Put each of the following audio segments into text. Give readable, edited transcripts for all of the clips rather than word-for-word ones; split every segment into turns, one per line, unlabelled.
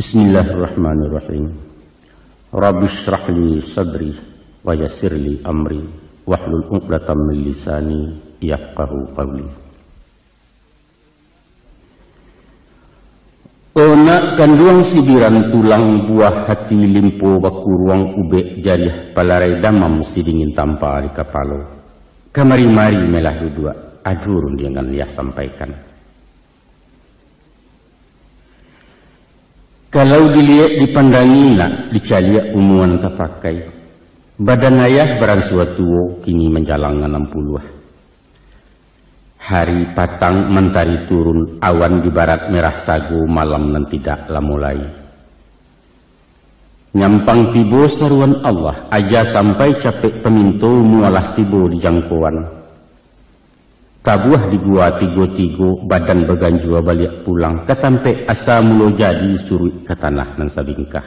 Bismillahirrahmanirrahim. Rabbi shrah li sadri wa yassir li amri wahlul 'uqdatam min lisani yafqahu qawli. Ona kanduang sibiran tulang buah hati limpo baku ruang ube jariah palarai damam si dingin tanpa di kapalo. Kamari-mari melah dua adurun dengan liah sampaikan. Kalau dilihat dipandangi nak dicaliak umuan tapakai. Badan ayah beran suatu kini menjalang 60. Hari patang mentari turun, awan di barat merah sagu, malam nan tidak lah mulai. Nyampang tibo seruan Allah, aja sampai capek pemintu mualah tibo di jangkauan. Tabuah di gua tigo-tigo, badan beganjua balik pulang, ketampe asa mulo jadi surui ke tanah nan sabingkah.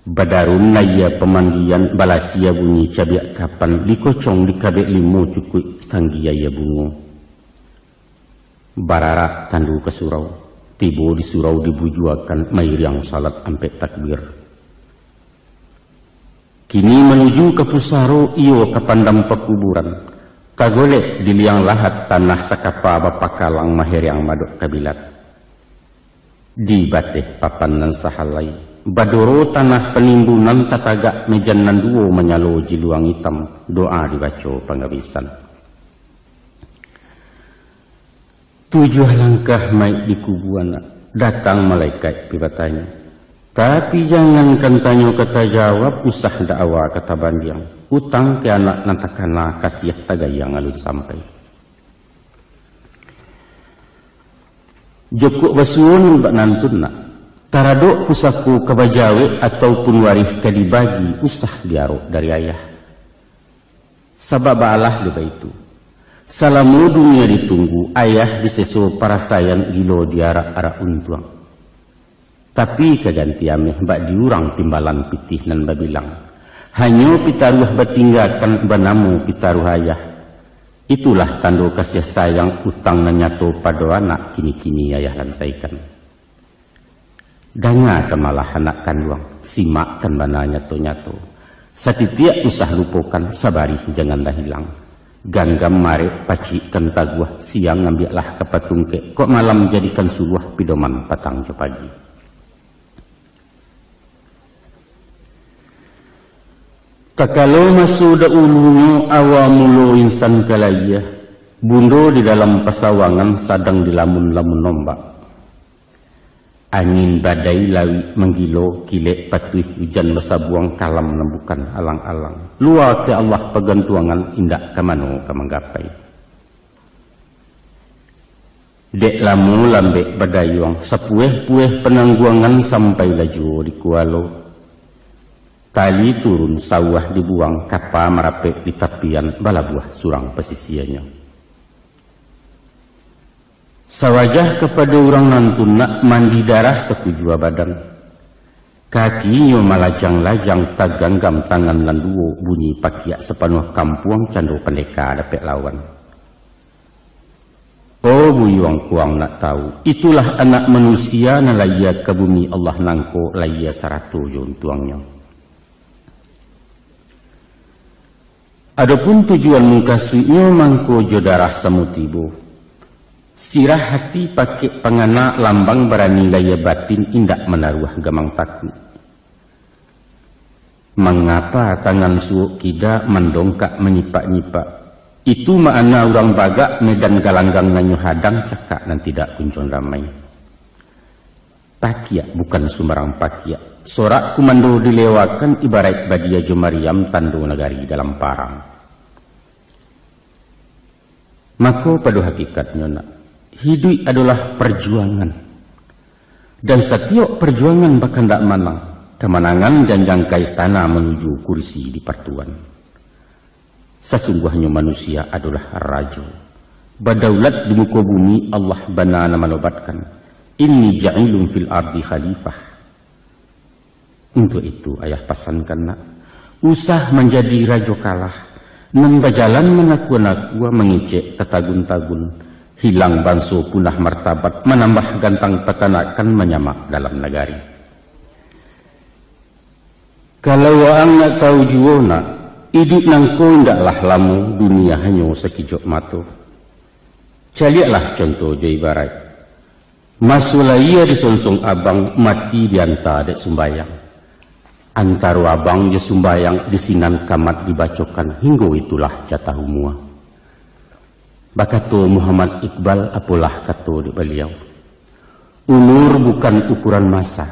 Badarun naya pemanggian balasia bunyi cabiak kapan, dikocong di kabek limu cukui stanggia ya bungo. Bararak tandu ke surau, tibo di surau dibujuakan mayriang salat ampe takbir. Kini menuju ke pusaro iyo ke pandam pekuburan. Kagolek di liang lahat tanah sakapa bapakalang mahir yang madok kabilat. Di bateh papan nan sahalai. Badoro tanah penimbunan tatagak mejan nan duo menyalo jiluang hitam. Doa dibaca penghabisan. 7 langkah maik di kubuana. Datang malaikat pibatanya. Tapi jangan kantanyo kata jawab usah dakwa kata bandiang. Utang ke anak nantakana kasiah tagayang alun sampai. Jokuk basuun bak nantun nak. Taradok pusaku kebajawe ataupun waris ke dibagi usah diarok dari ayah. Sabab Allah deba itu. Salamu dunia ditunggu ayah diseso para sayang gilo diarak-arak untuang. Tapi keganti ameh mbak diurang timbalan pitih nan babilang. Hanyo pitaruh batinggakan banamu pitaruh ayah. Itulah tando kasih sayang utang nanyato pada anak kini-kini ayah lansaikan. Danga kemalah anak kanduang, simakkan bana nyato-nyato. Satitiak usah lupakan, sabari janganlah hilang. Ganggam mare paci kentaguah, siang ngambillah kepatungke. Kok malam jadikan suruh pidoman patang jo pagi. Takalo masuda ulunyo awamulo insan kalaya, bundo di dalam pasawangan sadang dilamun-lamun nombak. Angin badai lawi menggilo kilek patuih hujan mesabuang kalam nembukan alang-alang. Luar ke Allah pegantuangan indak kamano kamanggapai. Dek lamu lambek badayuang sapueh-pueh penangguangan sampai laju di kualo. Tali turun sawah dibuang kapa merapek di tapian balabuah surang pesisiannya. Sawajah kepada orang nantun nak mandi darah sekujua badan. Kakinya malajang-lajang taganggam tangan landuo bunyi pakiak sepanuh kampuang cando pendeka dapet lawan. Oh buyuang kuang nak tahu, itulah anak manusia na laya ke bumi Allah nangko laya 100 jontuangnya. Adapun tujuan mengkasuinya mangko jodarah samutibo. Sirah hati pakai pengana lambang berani laya batin indak menaruh gamang takut. Mengapa tangan suuk kida mendongkak menyipak-nyipak? Itu makna orang bagak medan galanggang nanyu hadang cakak dan tidak kunjung damai. Pakiak bukan sembarang pakiak. Sorak kumando dilewakan ibarat badia Jomariam tando negari dalam parang. Maka pada hakikatnya nak, hidup adalah perjuangan. Dan setiap perjuangan bahkan tak menang. Kemenangan janjang ke istana menuju kursi di pertuan. Sesungguhnya manusia adalah raja. Badaulat di muka bumi Allah banana menobatkan. Inni ja'ilun fil ardi khalifah. Untuk itu ayah pasankan nak, usah menjadi raja kalah, nan berjalan menakua-nakua mengicek ketagun-tagun, hilang bangso punah martabat, menambah gantang petanakan menyamak dalam negari. Kalau ang nak tahu juona, hidup nangko indaklah lamu dunia hanya sekijap mata. Caliaklah contoh jo ibarat. Masulah ia disonsong abang mati dianta dek sumbayang. Antaro abang je sumbayang disinan kamat dibacokan hingga itulah jatah umua. Bakato Muhammad Iqbal apalah kato di beliau. Umur bukan ukuran masa,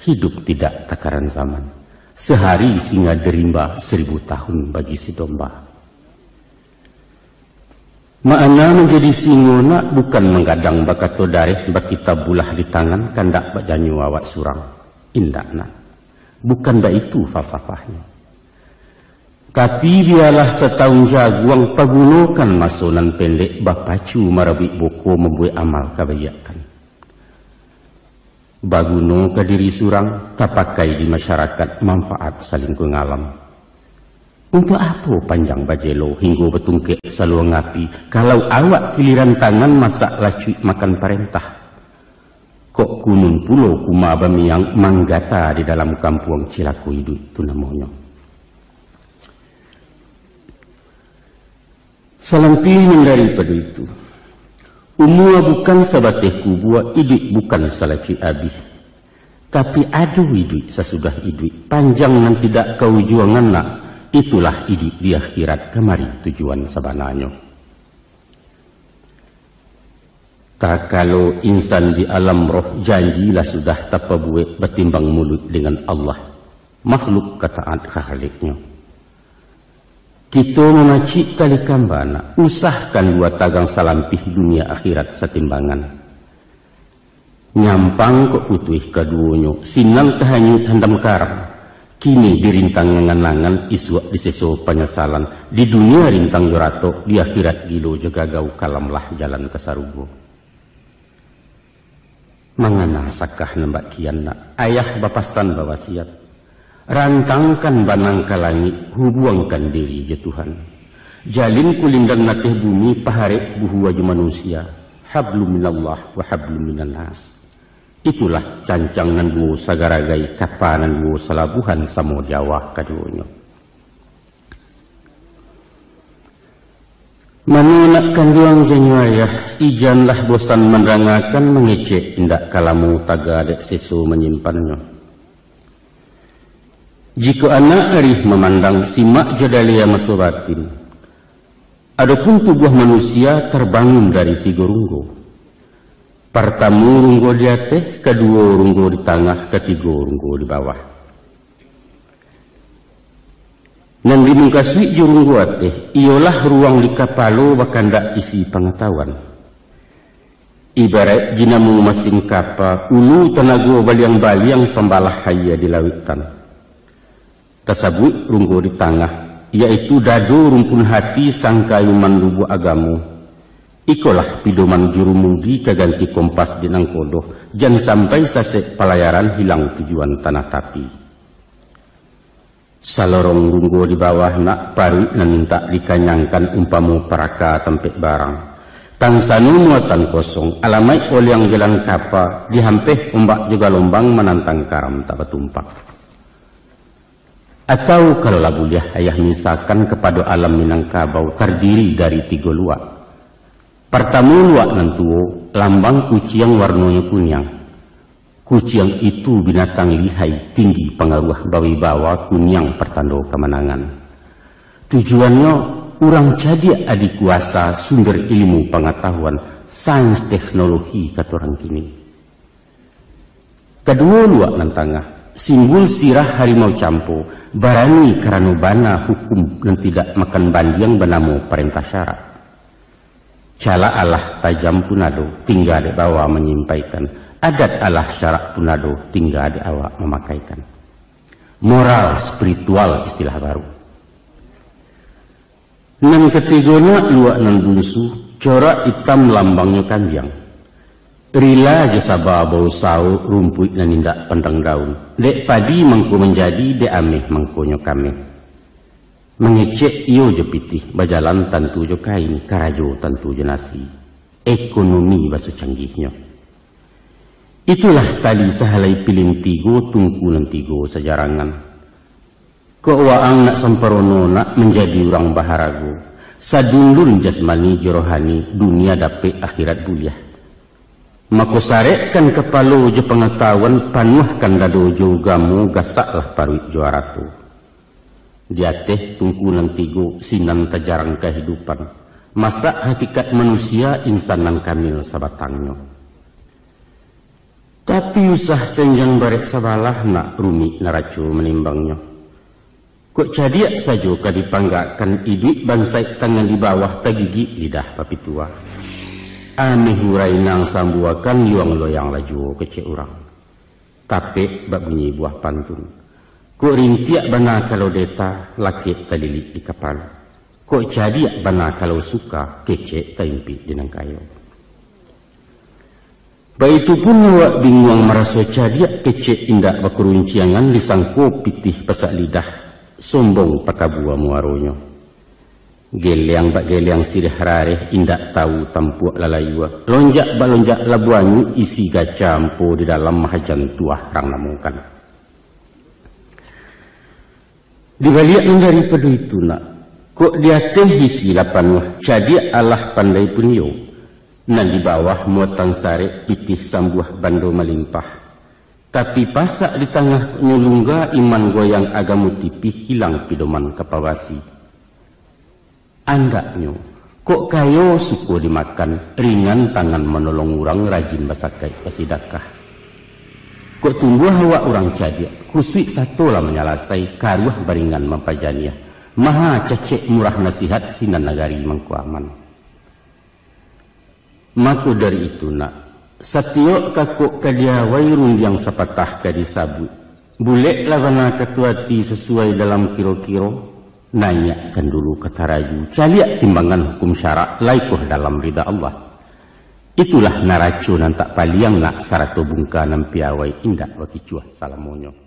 hidup tidak takaran zaman. Sehari singa derimba 1000 tahun bagi si domba. Makna menjadi singona bukan menggadang bakato dareh bakita bulah di tangan kandak bajanyu awak surang. Indakna. Bukan dah itu falsafahnya. Tapi biarlah setahun jaguang pagunokan masonan pendek bapacu marabi boko membuat amal kebayakan. Baguno ke diri surang tak pakai di masyarakat manfaat saling pengalam. Untuk apa panjang bajelo hingga betungkek selalu ngapi kalau awak kiliran tangan masak lacuik makan perintah. Kok kunun pulau kuma bamiang manggata di dalam kampung Cilaku hidup itu namanya. Salampihan daripada itu, umur bukan sabatehku buat hidup bukan salaci abis. Tapi ada hidup sesudah hidup panjang dan tidak kau juangan nak. Itulah hidup di akhirat kemari tujuan sebenarnya. Tak kalau insan di alam roh janjilah sudah tak buat bertimbang mulut dengan Allah. Makhluk kataat khaliknya. Kita memacik kali kambana, usahkan dua tagang salampih dunia akhirat setimbangan. Nyampang kok putih keduanya, sinang kahanyut handam karang. Kini dirintang ngangan-ngangan iswa diseso penyesalan. Di dunia rintang jurato, di akhirat gilo juga gau kalamlah jalan ke sarugo. Mangana sakah nembak kian nak, ayah bapasan bawasiat. Rantangkan banang ke langit, hubungkan diri ya Tuhan. Jalin kulindang natih bumi, paharek buhu waju manusia. Hablum minallah wa hablum minannas. Itulah cancangan bu sagaragai kapanan bu salabuhan samo Jawa kadunya. Menunakkan duang jengayah, ijanlah bosan menerangakan mengecek indak kalamu tagadek sesu menyimpannya. Jika anak arih memandang simak jadalia matu batin, adapun tubuh manusia terbangun dari 3 runggo. Pertama runggo di atas, kedua runggo di tengah, ketiga runggo di bawah. Nang di muka suik je runggo atas, ialah ruang di kapalo bakandak isi pengetahuan. Ibarat jinamu masing kapa, ulu tenaga baliang-baliang pembalah haya di lautan. Tersebut runggo di tengah, iaitu dado rumpun hati sangkai mandubu agamu. Ikolah pidoman jurumudi keganti kompas di nangkodoh, jangan sampai sasek pelayaran hilang tujuan tanah tapi. Salorong runggo di bawah nak paru nantak dikanyangkan umpamu peraka tempat barang. Tansanu muatan kosong, alamai oliang jalan kapa, dihampeh ombak juga lombang menantang karam tak bertumpak. Atau kalau labuliah ayah misalkan kepada alam Minangkabau terdiri dari 3 luak. Pertama luak nantuo, lambang kucing warnanya kunyang. Kucing itu binatang lihai, tinggi pengaruh bawi-bawa kunyang pertanda kemenangan. Tujuannya, orang jadi adik kuasa sumber ilmu pengetahuan, sains teknologi kata orang kini. Kedua luak nan tengah, simbol sirah harimau campo, barani karena bana hukum dan tidak makan bandiang benamu perintah syarat. Cala Allah tajam punado, tinggal di bawah menyampaikan. Adat Allah syarak punado, tinggal di awak memakaikan. Moral spiritual istilah baru. Nan ketiganya luak nan bungsu, corak hitam lambangnya kanjang. Rila jasaba bau sau rumput nan indak pandang daun. Dek padi mangko menjadi, dek ameh mangkonyo kame. Mengecek iyo je pitih, bajalan tentu je kain, karajo tentu je nasi. ekonomi basu canggihnya. Itulah tali sahalai pilin tigo tungkulan tigo sejarangan. Kok waang nak samparono nak menjadi orang baharago. Sadundun jasmani jirohani dunia dapat akhirat buliah. Mako sarekkan kepalo je pengetahuan panuhkan dado jo gamu gasaklah paruit juara tu. Dia teh tungkulan tigo sinan tajarang kehidupan. Masa hakikat manusia insanan kamil sabatangnya. Tapi usah senjang barek sabalah nak rumit naracu menimbangnya. Kok cadiak saja kadipanggakan iduit bansai tangan di bawah tagigi lidah papi tua. Amih hurai nang sambuakan yuang loyang laju kecek orang. Tapi bak bunyi buah pantun. Kok rintiak bana kalau deta lakit talilik di kapal. Kok cadiak bana kalau suka kecek taimpi dinang kayo. Baitu pun wak bingung merasa cadiak kecek indak bakurunciangan disangko pitih pasak lidah sombong pakabua muaronyo. Geliang bak geliang sirih rareh indak tahu tampuak lalayua. Lonjak bak lonjak labuanyu isi gacampo di dalam mahajan tuah rang namungkan. Dibaliaknya daripada itu nak, kok dia teh isi lapan cadiak Allah pandai punyo. Nan di bawah muatan sare pitih sambuah bando melimpah. Tapi pasak di tengah nyulungga iman goyang agamu tipih hilang pidoman kapawasi. Andaknyo, kok kayo suku dimakan ringan tangan menolong orang rajin basakai pasidakah. Kok tumbuh hawa orang cadiak kusui satu lah menyalasai karuah baringan mampajania. Maha cecek murah nasihat sinan nagari mangkuaman. Maka dari itu nak, setiok kakuk kadia wairun yang sepatah kadisabu. Bulek lawana ketuati sesuai dalam kiro-kiro. Nanyakan dulu kata raju. Caliak timbangan hukum syarak laikuh dalam rida Allah. Itulah naracunan tak paliang nak sarato bungka nampiawai indak wakicuah salamonyo.